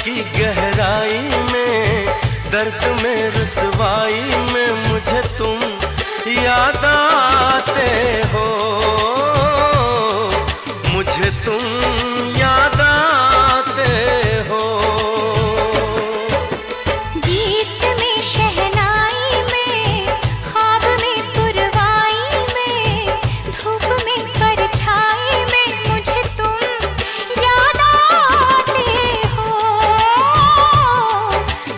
की गहराई में, दर्द में रुसवाई में मुझे तुम याद आते हो, मुझे तुम याद आते हो। गीत में शहनाई में, ख्वाब में पुरवाई में, धूप में परछाई में मुझे तुम याद आते हो,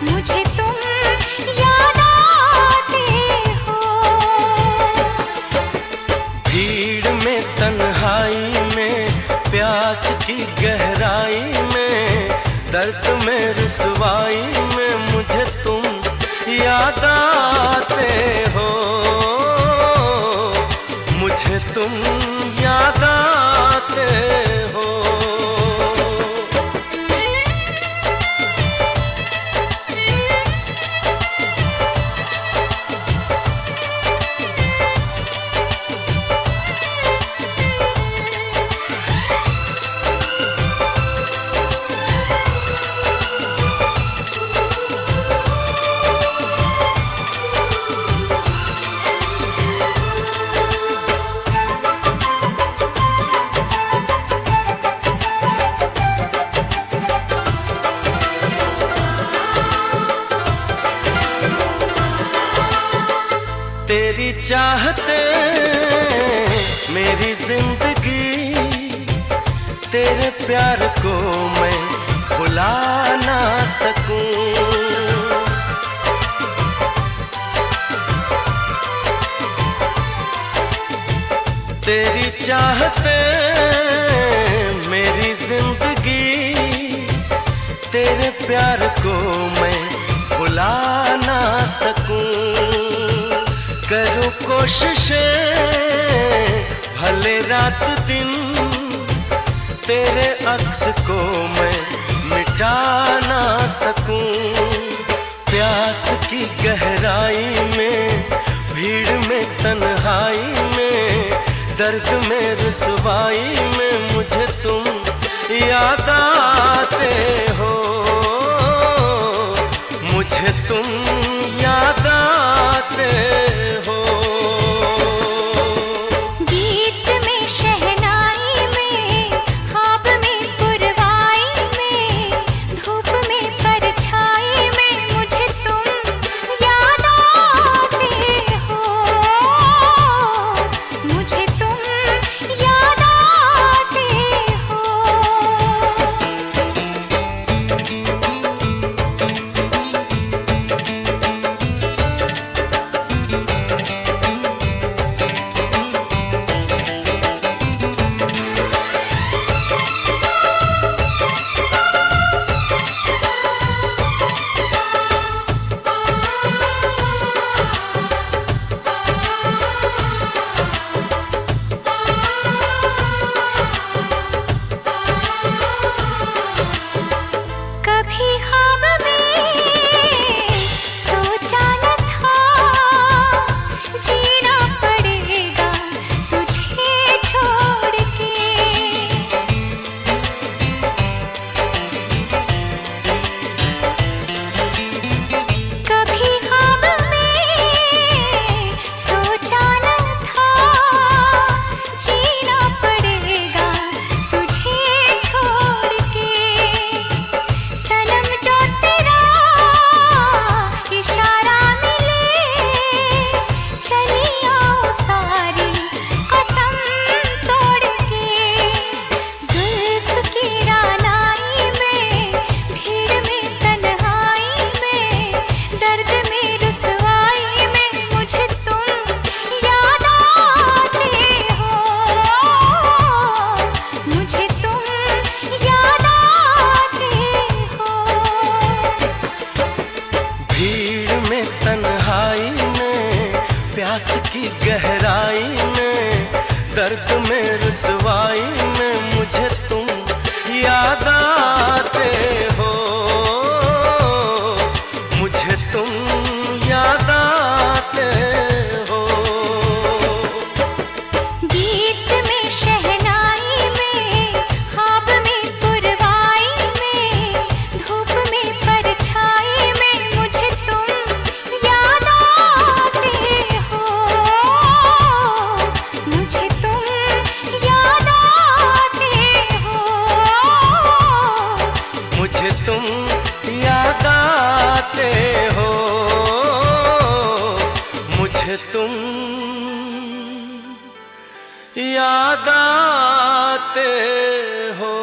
मुझे तुम याद आते हो। भीड़ में तन्हाई में, प्यास की गहराई में, दर्द में रुसवाई में मुझे तुम याद आते हो, मुझे तुम याद आते हो। तेरी चाहते मेरी जिंदगी, तेरे प्यार को मैं भुला ना सकूं। तेरी चाहते मेरी जिंदगी, तेरे प्यार को मैं भुला ना सकूं। करूं कोशिशें भले रात दिन, तेरे अक्स को मैं मिटा ना सकूं। प्यास की गहराई में, भीड़ में तन्हाई में, दर्द में रुसवाई में मुझे तुम याद आते हो, मुझे तुम याद आते हो। गीत में शहनाई में, ख्वाब में पुरवाई में, धूप में परछाई में मुझे तुम याद आते हो, मुझे तुम याद आते हो। कभी ख्वाब में सोचा न था, जीना पड़ेगा तुझे छोड़ के। कभी ख्वाब में सोचा न था, जीना पड़ेगा तुझे छोड़ के। सनम जो तेरा इशारा मिले, चली आओ सारी कसम तोड़ के। जुल्फ की रानाई में, भीड़ में तन्हाई में, दर्द में रुसवाई में मुझे तुम याद आते हो, मुझे तुम याद आते हो। भीड़ में तन्हाई में, प्यास की गहराई में, दर्द में रुसवाई में मुझे तुम याद आते हो, मुझे तुम याद आते हो। गीत में शहनाई में, ख्वाब में पुरवाई में, धूप आते हो, मुझे तुम याद आते हो।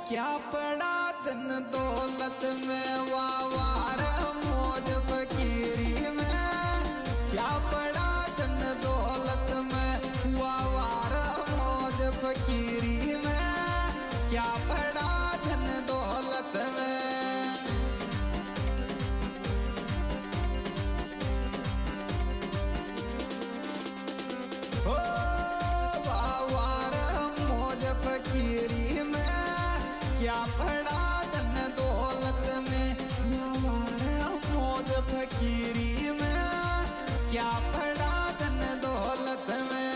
क्या पड़ा धन दौलत में, वावार मौज फकीरी में। क्या पड़ा धन दौलत में, वावार मौज फकीरी में। क्या पड़ा धन दौलत में। ओ वावार मौज फकीरी में। क्या पड़ा धन दौलत में, वावार मौज फकीरी में। क्या पड़ा धन दौलत में।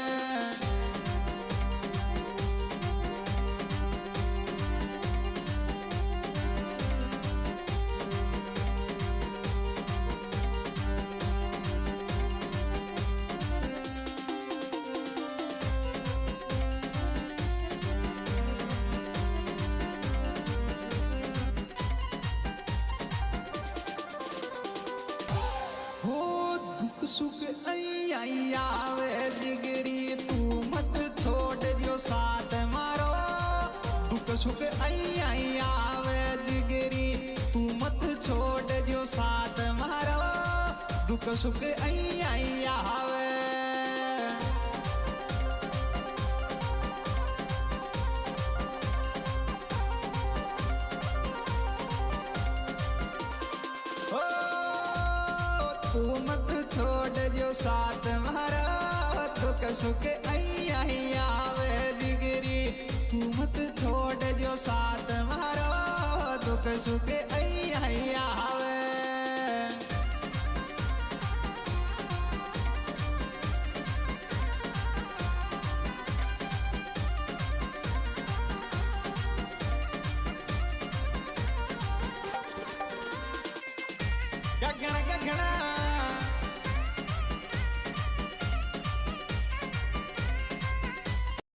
हो दुख सुख आई आवे जिगरी, तू मत छोड़ जो साथ मारो। दुख सुख आई आवे जिगरी, तू मत छोड़ जो साथ मारो। दुख सुख आई आवे। ओ तू मत छोड़ जो साथ मारा। दुख सुख आई आवे जिगरी, तू मत छोड़ जो साथ मारो। दुख सुख आई आवे। गगन गगन